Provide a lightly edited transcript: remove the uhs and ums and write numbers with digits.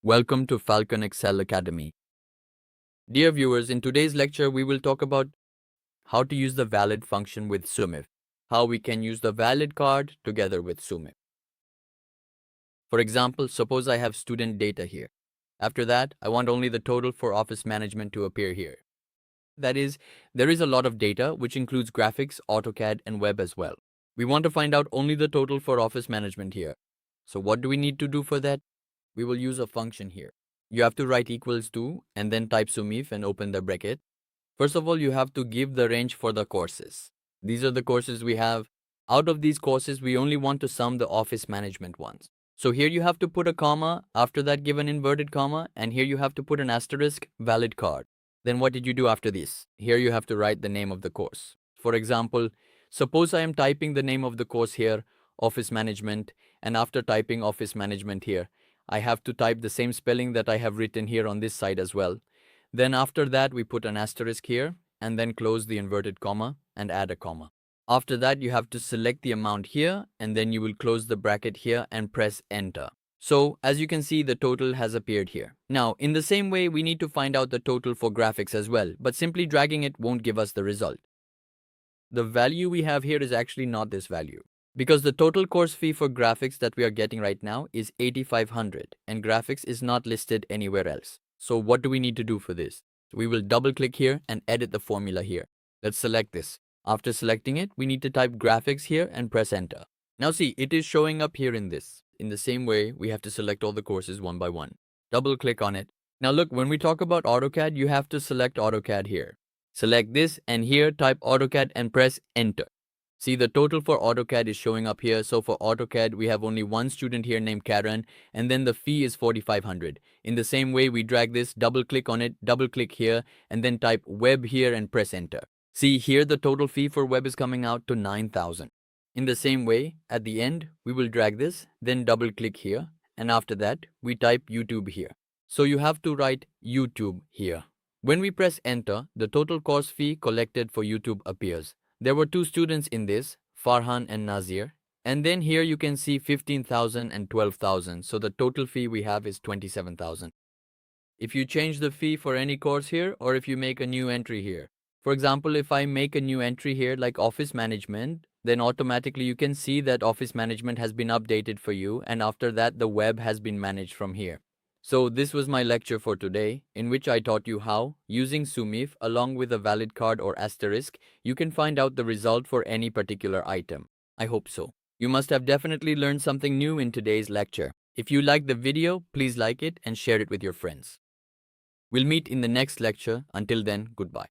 Welcome to Falcon Excel Academy. Dear viewers, in today's lecture, we will talk about how to use the valid function with SUMIF, how we can use the valid card together with SUMIF. For example, suppose I have student data here. After that, I want only the total for office management to appear here. That is, there is a lot of data, which includes graphics, AutoCAD, and web as well. We want to find out only the total for office management here. So what do we need to do for that? We will use a function here. You have to write equals to and then type SUMIF and open the bracket. First of all, you have to give the range for the courses. These are the courses we have. Out of these courses, we only want to sum the office management ones. So here you have to put a comma, after that give an inverted comma, and here you have to put an asterisk, valid card. Then what did you do after this? Here you have to write the name of the course. For example, suppose I am typing the name of the course here, office management, and after typing office management here, I have to type the same spelling that I have written here on this side as well. Then after that, we put an asterisk here and then close the inverted comma and add a comma. After that, you have to select the amount here and then you will close the bracket here and press enter. So as you can see, the total has appeared here. Now, in the same way, we need to find out the total for graphics as well, but simply dragging it won't give us the result. The value we have here is actually not this value, because the total course fee for graphics that we are getting right now is 8,500 and graphics is not listed anywhere else. So what do we need to do for this? We will double click here and edit the formula here. Let's select this. After selecting it, we need to type graphics here and press enter. Now see, it is showing up here in this. In the same way, we have to select all the courses one by one. Double click on it. Now look, when we talk about AutoCAD, you have to select AutoCAD here. Select this and here type AutoCAD and press enter. See, the total for AutoCAD is showing up here. So for AutoCAD, we have only one student here named Karen, and then the fee is 4,500. In the same way, we drag this, double click on it, double click here, and then type web here and press enter. See, here the total fee for web is coming out to 9,000. In the same way, at the end, we will drag this, then double click here, and after that, we type YouTube here. So you have to write YouTube here. When we press enter, the total course fee collected for YouTube appears. There were two students in this, Farhan and Nazir. And then here you can see 15,000 and 12,000. So the total fee we have is 27,000. If you change the fee for any course here, or if you make a new entry here. For example, if I make a new entry here like office management, then automatically you can see that office management has been updated for you. And after that, the web has been managed from here. So this was my lecture for today, in which I taught you how, using SUMIF along with a valid card or asterisk, you can find out the result for any particular item. I hope so. You must have definitely learned something new in today's lecture. If you liked the video, please like it and share it with your friends. We'll meet in the next lecture. Until then, goodbye.